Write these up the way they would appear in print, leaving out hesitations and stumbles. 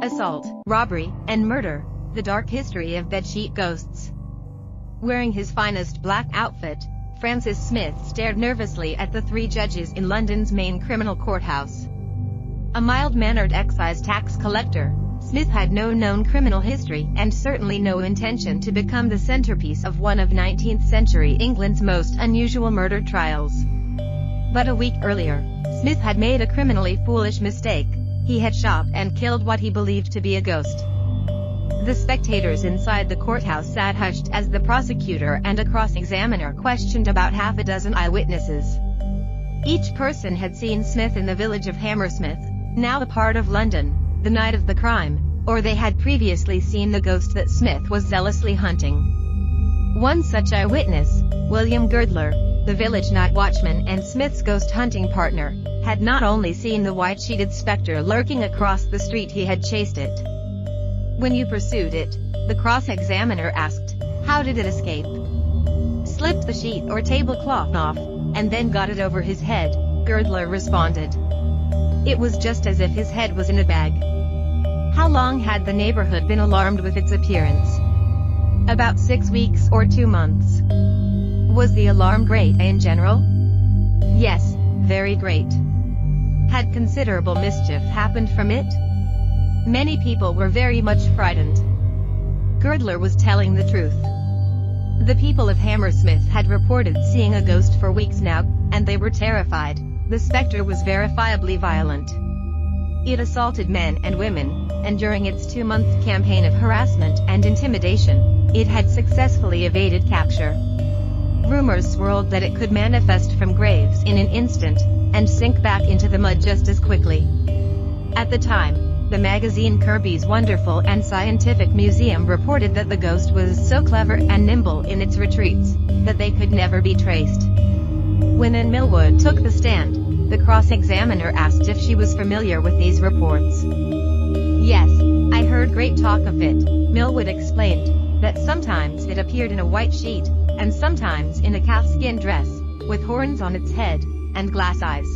assault, robbery, and murder, the dark history of bedsheet ghosts. Wearing his finest black outfit, Francis Smith stared nervously at the three judges in London's main criminal courthouse. A mild-mannered excise tax collector, Smith had no known criminal history and certainly no intention to become the centerpiece of one of 19th century England's most unusual murder trials. But a week earlier, Smith had made a criminally foolish mistake. He had shot and killed what he believed to be a ghost. The spectators inside the courthouse sat hushed as the prosecutor and a cross-examiner questioned about half a dozen eyewitnesses. Each person had seen Smith in the village of Hammersmith, now a part of London, the night of the crime, or they had previously seen the ghost that Smith was zealously hunting. One such eyewitness, William Girdler, the village night watchman and Smith's ghost hunting partner, had not only seen the white-sheeted spectre lurking across the street, he had chased it. When you pursued it, the cross-examiner asked, how did it escape? Slipped the sheet or tablecloth off, and then got it over his head, Girdler responded. It was just as if his head was in a bag. How long had the neighborhood been alarmed with its appearance? About 6 weeks or 2 months. Was the alarm great in general? Yes, very great. Had considerable mischief happened from it? Many people were very much frightened. Girdler was telling the truth. The people of Hammersmith had reported seeing a ghost for weeks now, and they were terrified. The spectre was verifiably violent. It assaulted men and women, and during its 2-month campaign of harassment and intimidation, it had successfully evaded capture. Rumors swirled that it could manifest from graves in an instant, and sink back into the mud just as quickly. At the time, the magazine Kirby's Wonderful and Scientific Museum reported that the ghost was so clever and nimble in its retreats, that they could never be traced. When Anne Millwood took the stand, the cross-examiner asked if she was familiar with these reports. Yes, I heard great talk of it, Millwood explained, that sometimes it appeared in a white sheet, and sometimes in a calfskin dress, with horns on its head, and glass eyes.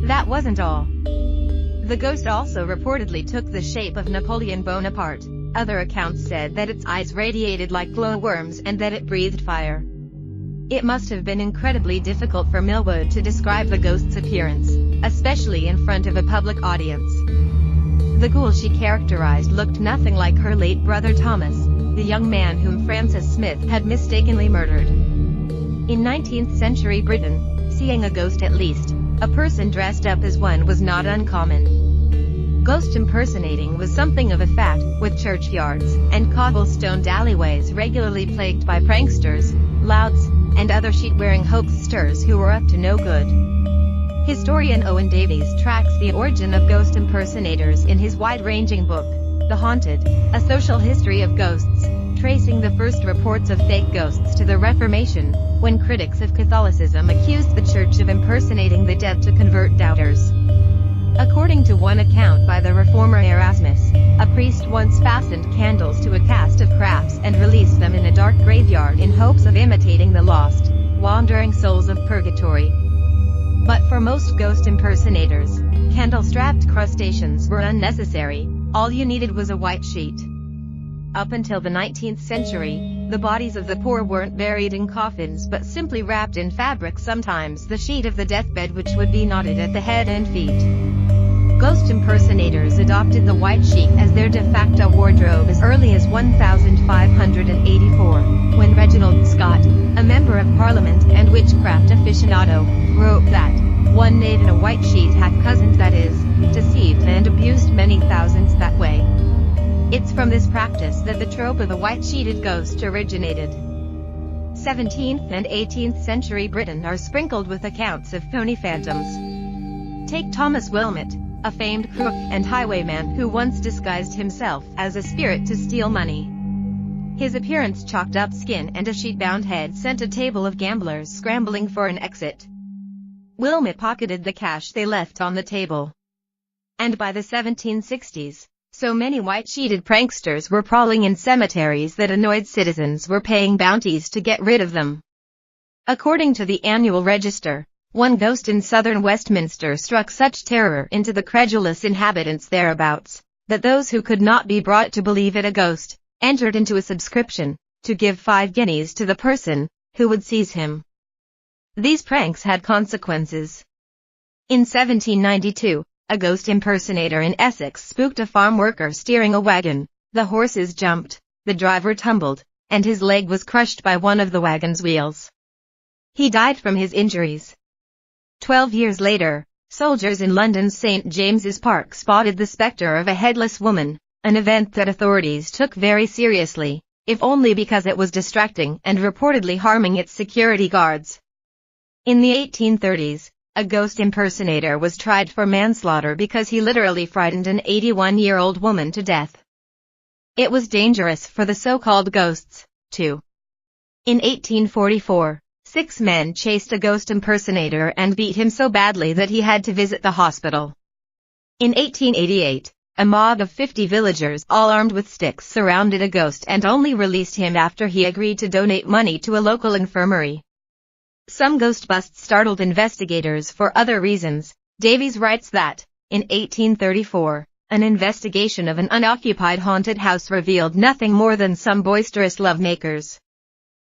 That wasn't all. The ghost also reportedly took the shape of Napoleon Bonaparte. Other accounts said that its eyes radiated like glowworms and that it breathed fire. It must have been incredibly difficult for Millwood to describe the ghost's appearance, especially in front of a public audience. The ghoul she characterized looked nothing like her late brother Thomas, the young man whom Francis Smith had mistakenly murdered. In 19th century Britain, seeing a ghost, at least a person dressed up as one, was not uncommon. Ghost impersonating was something of a fact, with churchyards and cobblestoned alleyways regularly plagued by pranksters, louts, and other sheet-wearing hoaxsters who were up to no good. Historian Owen Davies tracks the origin of ghost impersonators in his wide-ranging book, The Haunted, A Social History of Ghosts, tracing the first reports of fake ghosts to the Reformation, when critics of Catholicism accused the Church of impersonating the dead to convert doubters. According to one account by the reformer Erasmus, a priest once fastened candles to a cast of crafts and released them in a dark graveyard in hopes of imitating the lost, wandering souls of purgatory. But for most ghost impersonators, candle-strapped crustaceans were unnecessary. All you needed was a white sheet. Up until the 19th century, the bodies of the poor weren't buried in coffins but simply wrapped in fabric, sometimes the sheet of the deathbed, which would be knotted at the head and feet. Ghost impersonators adopted the white sheet as their de facto wardrobe as early as 1584, when Reginald Scott, a member of Parliament and witchcraft aficionado, wrote that one knave in a white sheet had cousins, that is, deceived and abused many thousands that way. It's from this practice that the trope of the white-sheeted ghost originated. 17th and 18th century Britain are sprinkled with accounts of phony phantoms. Take Thomas Wilmot, a famed crook and highwayman who once disguised himself as a spirit to steal money. His appearance, chalked up skin and a sheet-bound head, sent a table of gamblers scrambling for an exit. Wilmot pocketed the cash they left on the table. And by the 1760s, so many white-sheeted pranksters were prowling in cemeteries that annoyed citizens were paying bounties to get rid of them. According to the Annual Register, one ghost in southern Westminster struck such terror into the credulous inhabitants thereabouts, that those who could not be brought to believe it a ghost, entered into a subscription, to give 5 guineas to the person who would seize him. These pranks had consequences. In 1792, a ghost impersonator in Essex spooked a farm worker steering a wagon. The horses jumped, the driver tumbled, and his leg was crushed by one of the wagon's wheels. He died from his injuries. 12 years later, soldiers in London's St. James's Park spotted the spectre of a headless woman, an event that authorities took very seriously, if only because it was distracting and reportedly harming its security guards. In the 1830s, a ghost impersonator was tried for manslaughter because he literally frightened an 81-year-old woman to death. It was dangerous for the so-called ghosts, too. In 1844, 6 men chased a ghost impersonator and beat him so badly that he had to visit the hospital. In 1888, a mob of 50 villagers all armed with sticks surrounded a ghost and only released him after he agreed to donate money to a local infirmary. Some ghost busts startled investigators for other reasons. Davies writes that, in 1834, an investigation of an unoccupied haunted house revealed nothing more than some boisterous lovemakers.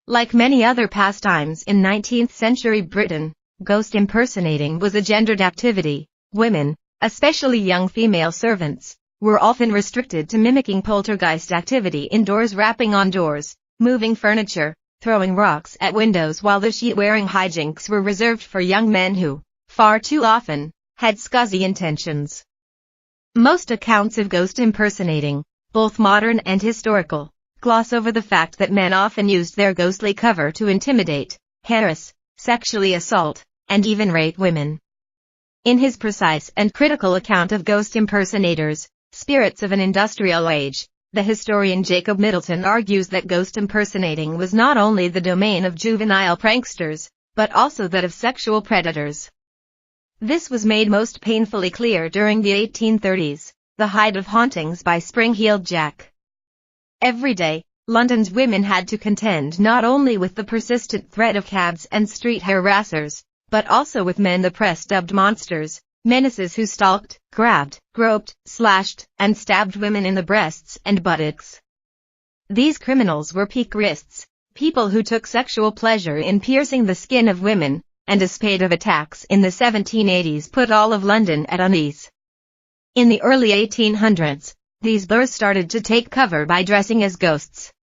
Like many other pastimes in 19th-century Britain, ghost impersonating was a gendered activity. Women, especially young female servants, were often restricted to mimicking poltergeist activity indoors, rapping on doors, moving furniture, throwing rocks at windows, while the sheet-wearing hijinks were reserved for young men who, far too often, had scuzzy intentions. Most accounts of ghost impersonating, both modern and historical, gloss over the fact that men often used their ghostly cover to intimidate, harass, sexually assault, and even rape women. In his precise and critical account of ghost impersonators, Spirits of an Industrial Age, the historian Jacob Middleton argues that ghost impersonating was not only the domain of juvenile pranksters, but also that of sexual predators. This was made most painfully clear during the 1830s, the height of hauntings by Spring-Heeled Jack. Every day, London's women had to contend not only with the persistent threat of cabs and street harassers, but also with men the press dubbed monsters, menaces who stalked, grabbed, groped, slashed, and stabbed women in the breasts and buttocks. These criminals were piquerists, people who took sexual pleasure in piercing the skin of women, and a spate of attacks in the 1780s put all of London at unease. In the early 1800s, these burrs started to take cover by dressing as ghosts.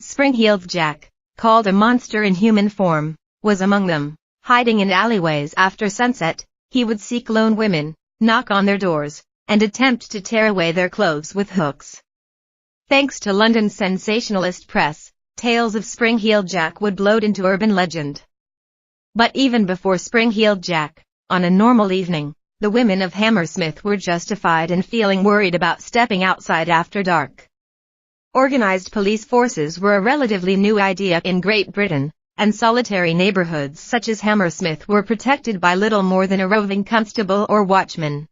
Spring-Heeled Jack, called a monster in human form, was among them. Hiding in alleyways after sunset, he would seek lone women, knock on their doors, and attempt to tear away their clothes with hooks. Thanks to London's sensationalist press, tales of Spring-Heeled Jack would bloat into urban legend. But even before Spring-Heeled Jack, on a normal evening, the women of Hammersmith were justified in feeling worried about stepping outside after dark. Organized police forces were a relatively new idea in Great Britain, and solitary neighborhoods such as Hammersmith were protected by little more than a roving constable or watchman.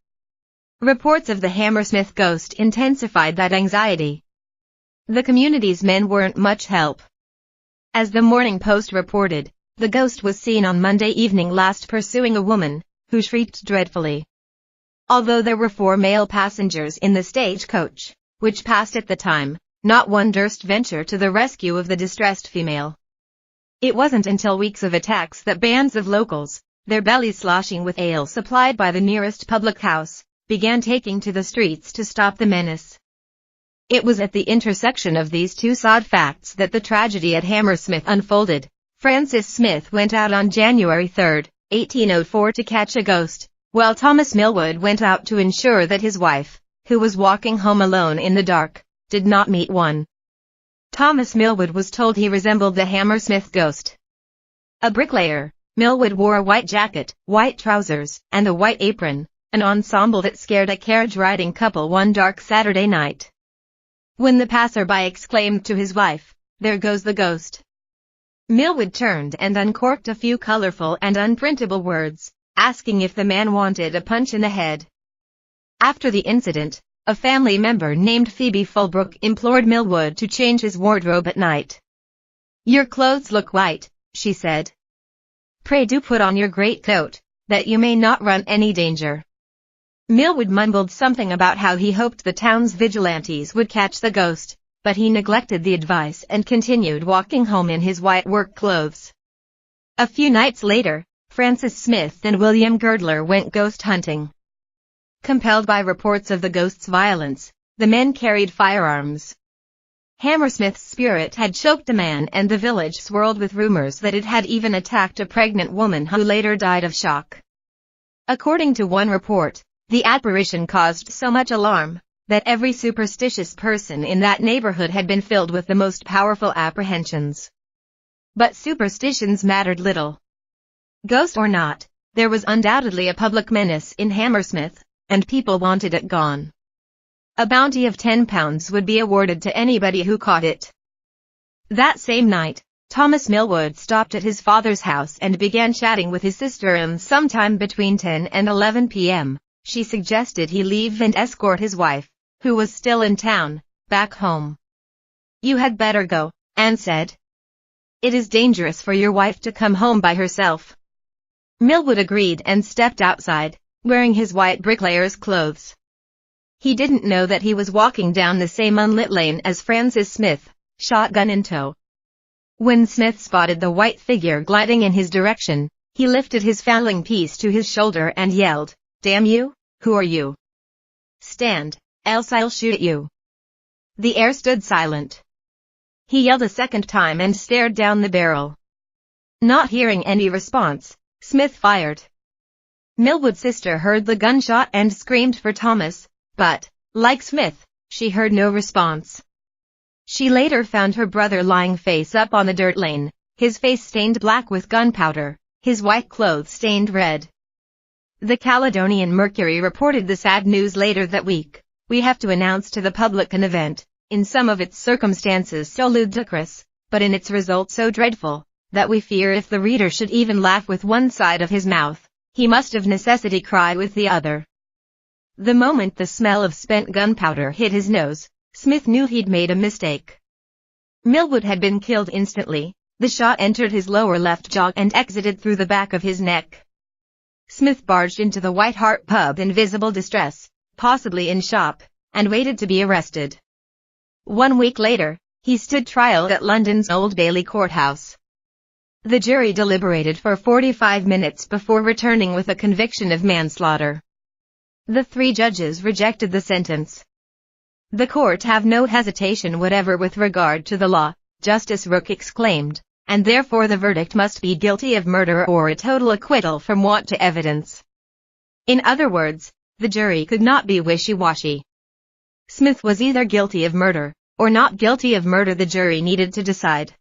Reports of the Hammersmith ghost intensified that anxiety. The community's men weren't much help. As the Morning Post reported, the ghost was seen on Monday evening last pursuing a woman, who shrieked dreadfully. Although there were 4 male passengers in the stagecoach, which passed at the time, not one durst venture to the rescue of the distressed female. It wasn't until weeks of attacks that bands of locals, their bellies sloshing with ale supplied by the nearest public house, began taking to the streets to stop the menace. It was at the intersection of these two sad facts that the tragedy at Hammersmith unfolded. Francis Smith went out on January 3, 1804 to catch a ghost, while Thomas Millwood went out to ensure that his wife, who was walking home alone in the dark, did not meet one. Thomas Millwood was told he resembled the Hammersmith ghost. A bricklayer, Millwood wore a white jacket, white trousers, and a white apron, an ensemble that scared a carriage-riding couple one dark Saturday night. When the passer-by exclaimed to his wife, "There goes the ghost," Millwood turned and uncorked a few colorful and unprintable words, asking if the man wanted a punch in the head. After the incident, a family member named Phoebe Fulbrook implored Millwood to change his wardrobe at night. "Your clothes look white," she said. "Pray do put on your greatcoat, that you may not run any danger." Millwood mumbled something about how he hoped the town's vigilantes would catch the ghost, but he neglected the advice and continued walking home in his white work clothes. A few nights later, Francis Smith and William Girdler went ghost hunting. Compelled by reports of the ghost's violence, the men carried firearms. Hammersmith's spirit had choked a man, and the village swirled with rumors that it had even attacked a pregnant woman who later died of shock. According to one report, the apparition caused so much alarm that every superstitious person in that neighborhood had been filled with the most powerful apprehensions. But superstitions mattered little. Ghost or not, there was undoubtedly a public menace in Hammersmith, and people wanted it gone. A bounty of £10 would be awarded to anybody who caught it. That same night, Thomas Millwood stopped at his father's house and began chatting with his sister, and sometime between 10 and 11 p.m., she suggested he leave and escort his wife, who was still in town, back home. "You had better go," Anne said. "It is dangerous for your wife to come home by herself." Millwood agreed and stepped outside, wearing his white bricklayer's clothes. He didn't know that he was walking down the same unlit lane as Francis Smith, shotgun in tow. When Smith spotted the white figure gliding in his direction, he lifted his fowling piece to his shoulder and yelled, "Damn you, who are you? Stand, else I'll shoot at you." The air stood silent. He yelled a second time and stared down the barrel. Not hearing any response, Smith fired. Millwood's sister heard the gunshot and screamed for Thomas, but, like Smith, she heard no response. She later found her brother lying face up on the dirt lane, his face stained black with gunpowder, his white clothes stained red. The Caledonian Mercury reported the sad news later that week. "We have to announce to the public an event, in some of its circumstances so ludicrous, but in its result so dreadful, that we fear if the reader should even laugh with one side of his mouth, he must of necessity cry with the other." The moment the smell of spent gunpowder hit his nose, Smith knew he'd made a mistake. Millwood had been killed instantly. The shot entered his lower left jaw and exited through the back of his neck. Smith barged into the White Hart pub in visible distress, possibly in shock, and waited to be arrested. 1 week later, he stood trial at London's Old Bailey courthouse. The jury deliberated for 45 minutes before returning with a conviction of manslaughter. The 3 judges rejected the sentence. "The court have no hesitation whatever with regard to the law," Justice Rooke exclaimed, "and therefore the verdict must be guilty of murder or a total acquittal from want to evidence." In other words, the jury could not be wishy-washy. Smith was either guilty of murder, or not guilty of murder. The jury needed to decide.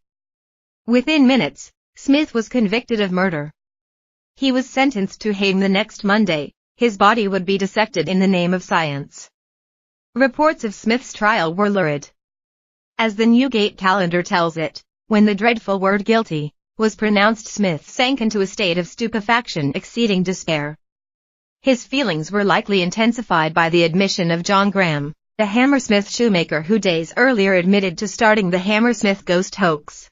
Within minutes, Smith was convicted of murder. He was sentenced to hang the next Monday. His body would be dissected in the name of science. Reports of Smith's trial were lurid. As the Newgate calendar tells it, when the dreadful word guilty was pronounced, Smith sank into a state of stupefaction exceeding despair. His feelings were likely intensified by the admission of John Graham, the Hammersmith shoemaker who days earlier admitted to starting the Hammersmith ghost hoax.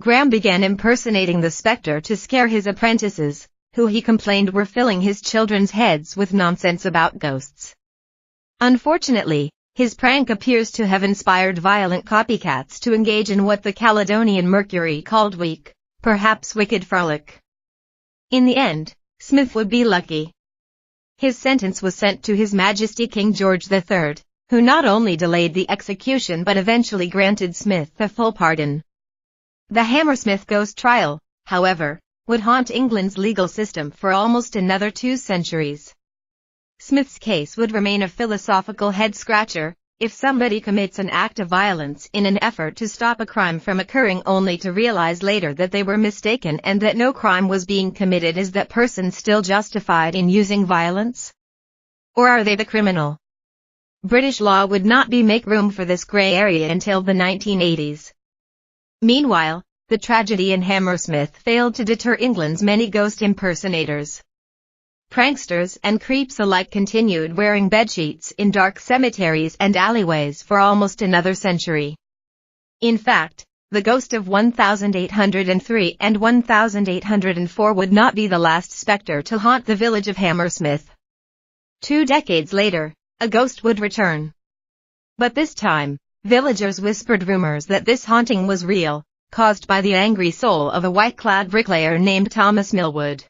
Graham began impersonating the spectre to scare his apprentices, who he complained were filling his children's heads with nonsense about ghosts. Unfortunately, his prank appears to have inspired violent copycats to engage in what the Caledonian Mercury called weak, perhaps wicked frolic. In the end, Smith would be lucky. His sentence was sent to His Majesty King George III, who not only delayed the execution but eventually granted Smith a full pardon. The Hammersmith ghost trial, however, would haunt England's legal system for almost another 2 centuries. Smith's case would remain a philosophical head-scratcher. If somebody commits an act of violence in an effort to stop a crime from occurring only to realize later that they were mistaken and that no crime was being committed, is that person still justified in using violence? Or are they the criminal? British law would not make room for this gray area until the 1980s. Meanwhile, the tragedy in Hammersmith failed to deter England's many ghost impersonators. Pranksters and creeps alike continued wearing bedsheets in dark cemeteries and alleyways for almost another century. In fact, the ghost of 1803 and 1804 would not be the last spectre to haunt the village of Hammersmith. 2 decades later, a ghost would return. But this time, villagers whispered rumors that this haunting was real, caused by the angry soul of a white-clad bricklayer named Thomas Millwood.